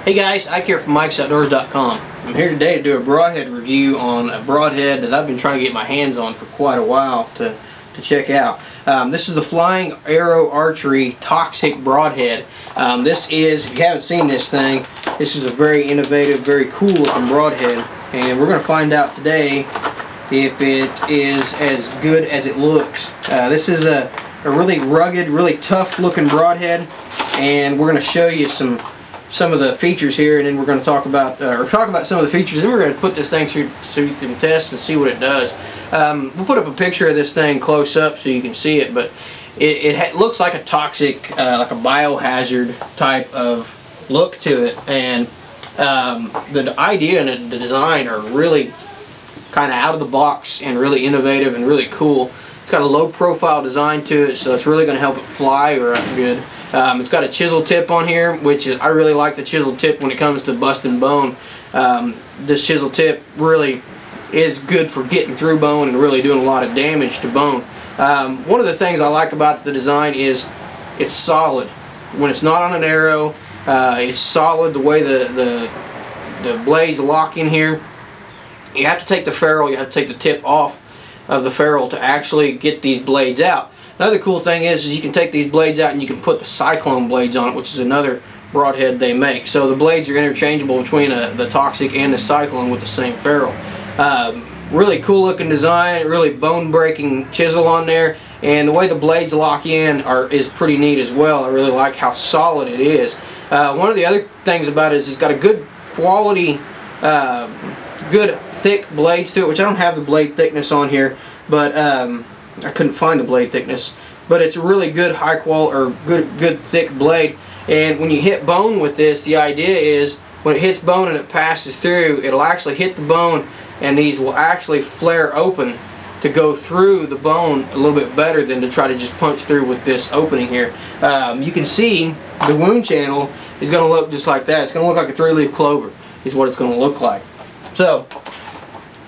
Hey guys, Ike here from Mike'sOutdoors.com. I'm here today to do a broadhead review on a broadhead that I've been trying to get my hands on for quite a while to check out. This is the Flying Arrow Archery Toxic Broadhead. This is, if you haven't seen this thing, this is a very innovative, very cool looking broadhead, and we're going to find out today if it is as good as it looks. This is a really rugged, really tough looking broadhead, and we're going to show you some of the features here, and then we're going to talk about some of the features, and we're going to put this thing through some tests and see what it does. We'll put up a picture of this thing close up so you can see it, but it looks like a toxic, like a biohazard type of look to it, and the idea and the design are really kind of out of the box and really innovative and really cool. It's got a low profile design to it, so it's really going to help it fly good. It's got a chisel tip on here, which I really like the chisel tip when it comes to busting bone. This chisel tip really is good for getting through bone and really doing a lot of damage to bone. One of the things I like about the design is it's solid. When it's not on an arrow, it's solid the way the blades lock in here. You have to take the ferrule, you have to take the tip off of the ferrule to actually get these blades out. Another cool thing is you can take these blades out and you can put the cyclone blades on it, which is another broadhead they make. So the blades are interchangeable between the toxic and the cyclone with the same ferrule. Really cool looking design, really bone breaking chisel on there, and the way the blades lock in is pretty neat as well. I really like how solid it is. One of the other things about it is it's got a good quality, good thick blades to it, which I don't have the blade thickness on here, but I couldn't find the blade thickness, but it's a really good high quality or good thick blade. And when you hit bone with this, the idea is when it hits bone and it passes through, it'll actually hit the bone, and these will actually flare open to go through the bone a little bit better than to try to just punch through with this opening here. You can see the wound channel is going to look just like that. It's going to look like a 3-leaf clover is what it's going to look like. So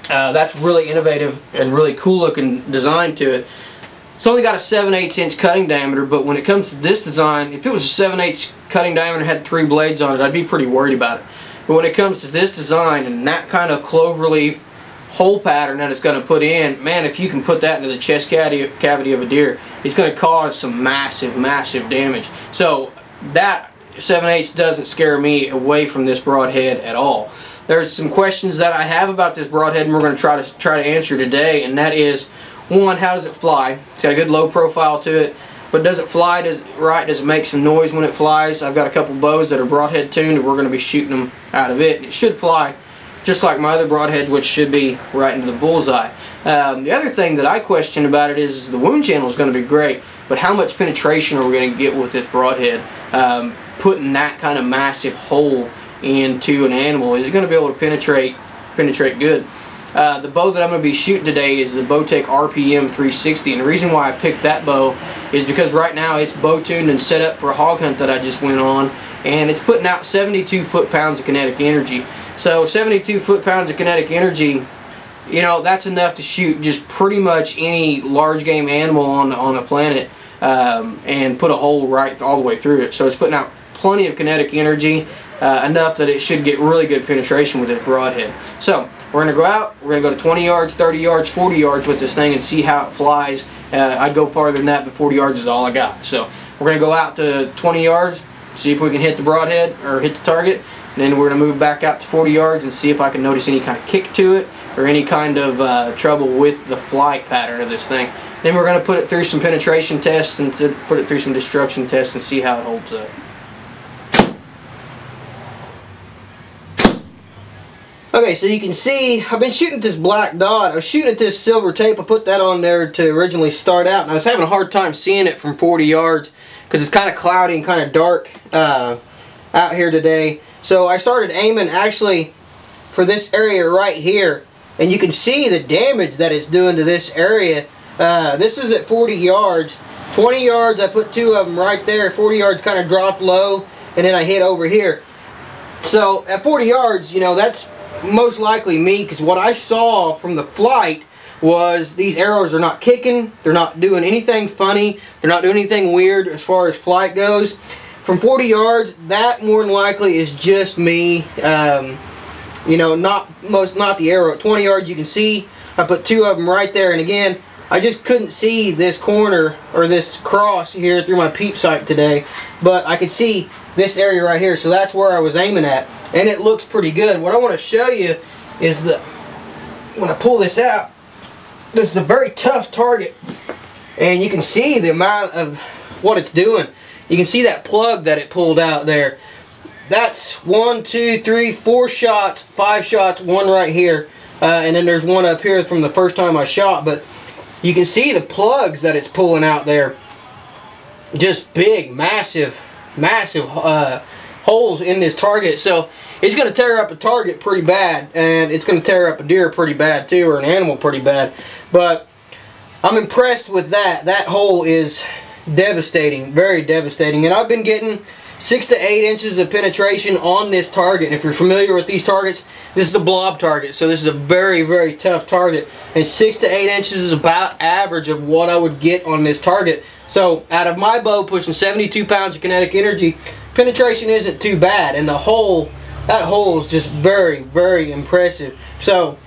that's really innovative and really cool looking design to it. It's only got a 7/8 inch cutting diameter, but when it comes to this design, if it was a 7/8 cutting diameter and had 3 blades on it, I'd be pretty worried about it. But when it comes to this design and that kind of cloverleaf hole pattern that it's going to put in, man, if you can put that into the chest cavity of a deer, it's going to cause some massive damage. So that 7/8 doesn't scare me away from this broadhead at all. There's some questions that I have about this broadhead, and we're going to try to answer today, and that is, one, how does it fly? It's got a good low profile to it, but does it fly right? Does it make some noise when it flies? I've got a couple bows that are broadhead tuned, and we're going to be shooting them out of it. It should fly just like my other broadheads, which should be right into the bullseye. The other thing that I question about it is the wound channel is going to be great, but how much penetration are we going to get with this broadhead? Putting that kind of massive hole into an animal, is it going to be able to penetrate good? The bow that I'm going to be shooting today is the Bowtech RPM 360, and the reason why I picked that bow is because right now it's bow tuned and set up for a hog hunt that I just went on, and it's putting out 72 foot-pounds of kinetic energy. So 72 foot-pounds of kinetic energy, you know, that's enough to shoot just pretty much any large game animal on the planet, and put a hole right all the way through it. So it's putting out plenty of kinetic energy, enough that it should get really good penetration with this broadhead. So we're going to go out, we're going to go to 20 yards, 30 yards, 40 yards with this thing and see how it flies. I'd go farther than that, but 40 yards is all I got. So we're going to go out to 20 yards, see if we can hit the broadhead or hit the target, and then we're going to move back out to 40 yards and see if I can notice any kind of kick to it or any kind of trouble with the flight pattern of this thing. Then we're going to put it through some penetration tests and put it through some destruction tests and see how it holds up. Okay, so you can see I've been shooting at this black dot. I was shooting at this silver tape. I put that on there to originally start out, and I was having a hard time seeing it from 40 yards because it's kind of cloudy and kind of dark out here today. So I started aiming actually for this area right here, and you can see the damage that it's doing to this area. This is at 40 yards. 20 yards, I put 2 of them right there. 40 yards kind of dropped low, and then I hit over here. So at 40 yards, you know, that's most likely me, because what I saw from the flight was these arrows are not kicking, they're not doing anything funny, they're not doing anything weird as far as flight goes. from 40 yards, that more than likely is just me. You know, not the arrow. At 20 yards, you can see I put 2 of them right there, and again, I just couldn't see this corner or this cross here through my peep sight today, but I could see this area right here, so that's where I was aiming at, and it looks pretty good. What I want to show you is when I pull this out, this is a very tough target, and you can see the amount of what it's doing. You can see that plug that it pulled out there. That's 1, 2, 3, 4 shots, 5 shots, one right here, and then there's one up here from the first time I shot, but you can see the plugs that it's pulling out there. Just big, massive holes in this target. So it's going to tear up a target pretty bad, and it's going to tear up a deer pretty bad too, or an animal pretty bad. But I'm impressed with that. That hole is devastating, very devastating. And I've been getting 6 to 8 inches of penetration on this target. And if you're familiar with these targets, this is a blob target, so this is a very, very tough target. And 6 to 8 inches is about average of what I would get on this target. So out of my bow, pushing 72 pounds of kinetic energy, penetration isn't too bad. And that hole is just very, very impressive. So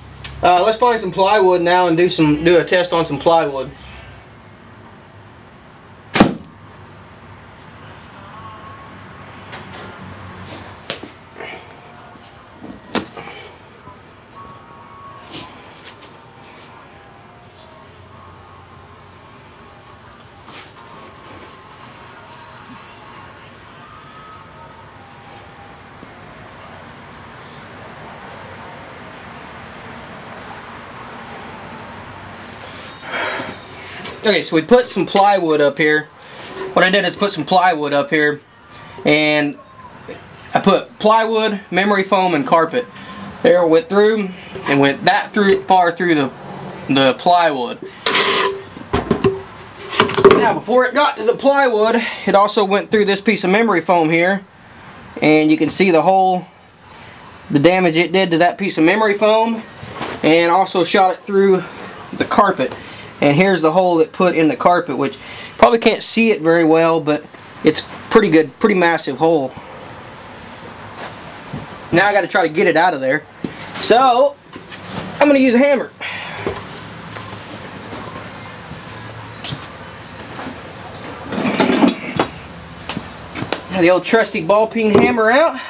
let's find some plywood now and do a test on some plywood. Okay, so we put some plywood up here. What I did is put some plywood up here, and I put plywood, memory foam, and carpet. There, went through and went that far through the plywood. Now, before it got to the plywood, it also went through this piece of memory foam here, and you can see the damage it did to that piece of memory foam, and also shot it through the carpet. And here's the hole it put in the carpet, which probably can't see it very well, but it's pretty good, pretty massive hole. Now I got to try to get it out of there. So I'm going to use a hammer. Got the old trusty ball peen hammer out.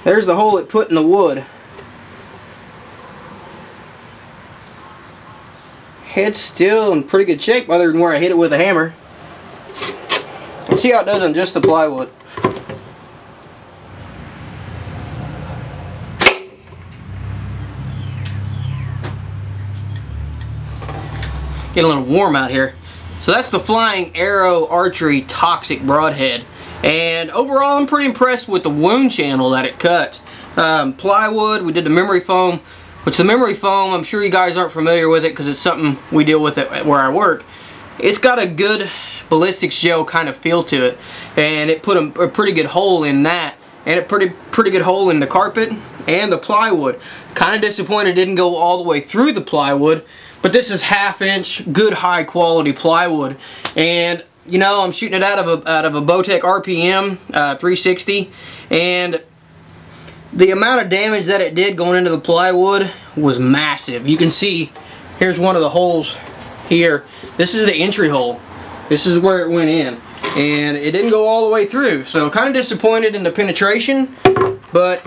There's the hole it put in the wood. Head's still in pretty good shape other than where I hit it with a hammer. Let's see how it does on just the plywood. Getting a little warm out here. So that's the Flying Arrow Archery Toxic Broadhead. And overall, I'm pretty impressed with the wound channel that it cuts. Plywood, we did the memory foam, which the memory foam, I'm sure you guys aren't familiar with it because it's something we deal with at where I work. It's got a good ballistics gel kind of feel to it, and it put a pretty good hole in that, and a pretty good hole in the carpet and the plywood. Kind of disappointed it didn't go all the way through the plywood, but this is 1/2 inch, good high quality plywood, and you know, I'm shooting it out of a Bowtech RPM 360, and the amount of damage that it did going into the plywood was massive. You can see, here's one of the holes here. This is the entry hole. This is where it went in, and it didn't go all the way through. So kind of disappointed in the penetration, but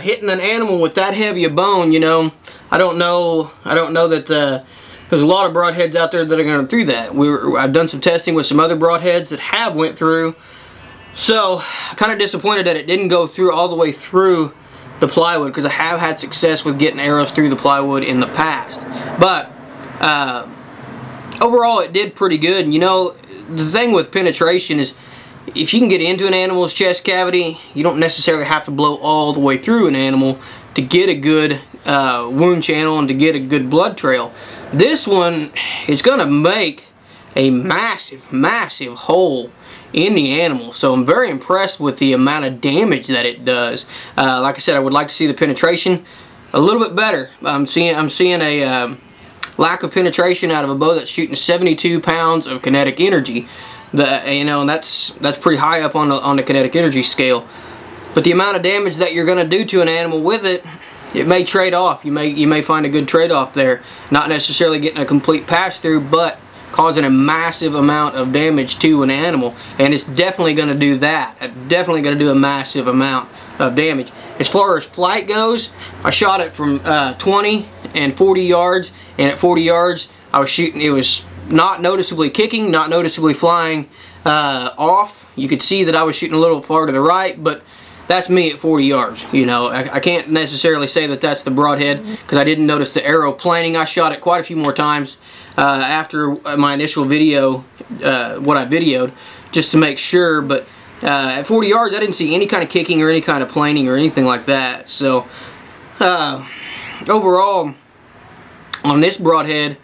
hitting an animal with that heavy a bone, you know, I don't know that. There's a lot of broadheads out there that are going through that. I've done some testing with some other broadheads that have went through. So, kind of disappointed that it didn't go through all the way through the plywood, because I have had success with getting arrows through the plywood in the past. But overall, it did pretty good. And you know, the thing with penetration is, if you can get into an animal's chest cavity, you don't necessarily have to blow all the way through an animal to get a good wound channel and to get a good blood trail. This one is going to make a massive, massive hole in the animal. So I'm very impressed with the amount of damage that it does. Like I said, I would like to see the penetration a little bit better. I'm seeing a lack of penetration out of a bow that's shooting 72 pounds of kinetic energy. And that's pretty high up on the kinetic energy scale. But the amount of damage that you're going to do to an animal with it, it may trade off. You may find a good trade-off there. Not necessarily getting a complete pass-through, but causing a massive amount of damage to an animal. And it's definitely going to do that. Definitely going to do a massive amount of damage. As far as flight goes, I shot it from 20 and 40 yards. And at 40 yards, I was shooting, it was not noticeably kicking, not noticeably flying off. You could see that I was shooting a little far to the right, but that's me at 40 yards. You know, I can't necessarily say that that's the Broadhead because I didn't notice the arrow planing. I shot it quite a few more times after my initial video, what I videoed, just to make sure. But at 40 yards, I didn't see any kind of kicking or any kind of planing or anything like that. So overall, on this Broadhead,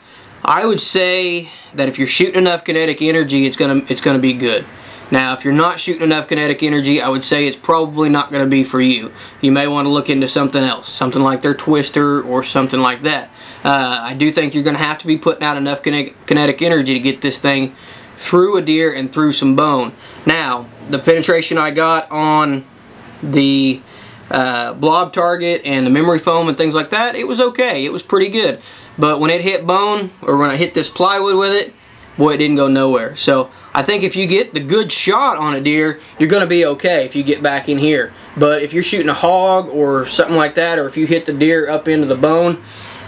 I would say that if you're shooting enough kinetic energy, it's gonna be good. Now, if you're not shooting enough kinetic energy, I would say it's probably not going to be for you. You may want to look into something else, something like their twister or something like that. I do think you're going to have to be putting out enough kinetic energy to get this thing through a deer and through some bone. Now, the penetration I got on the blob target and the memory foam and things like that, it was okay. It was pretty good. But when it hit bone, or when I hit this plywood with it, boy, it didn't go nowhere. So I think if you get the good shot on a deer, you're going to be okay if you get back in here. But if you're shooting a hog or something like that, or if you hit the deer up into the bone,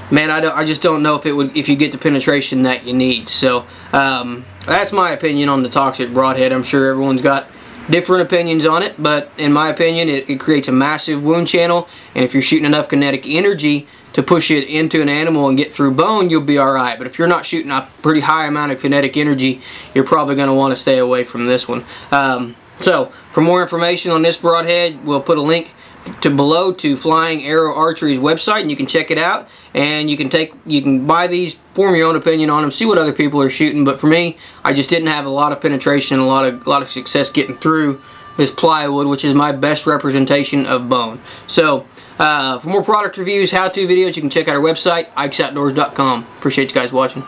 man, I just don't know if you get the penetration that you need. So that's my opinion on the toxic Broadhead. I'm sure everyone's got different opinions on it, but in my opinion, it creates a massive wound channel, and if you're shooting enough kinetic energy to push it into an animal and get through bone, you'll be alright. But if you're not shooting a pretty high amount of kinetic energy, you're probably going to want to stay away from this one. So, for more information on this Broadhead, we'll put a link below to Flying Arrow Archery's website, and you can check it out. And you can buy these, form your own opinion on them, see what other people are shooting. But for me, I just didn't have a lot of penetration, a lot of success getting through this plywood, which is my best representation of bone. So, for more product reviews, how-to videos, you can check out our website, ikesoutdoors.com. Appreciate you guys watching.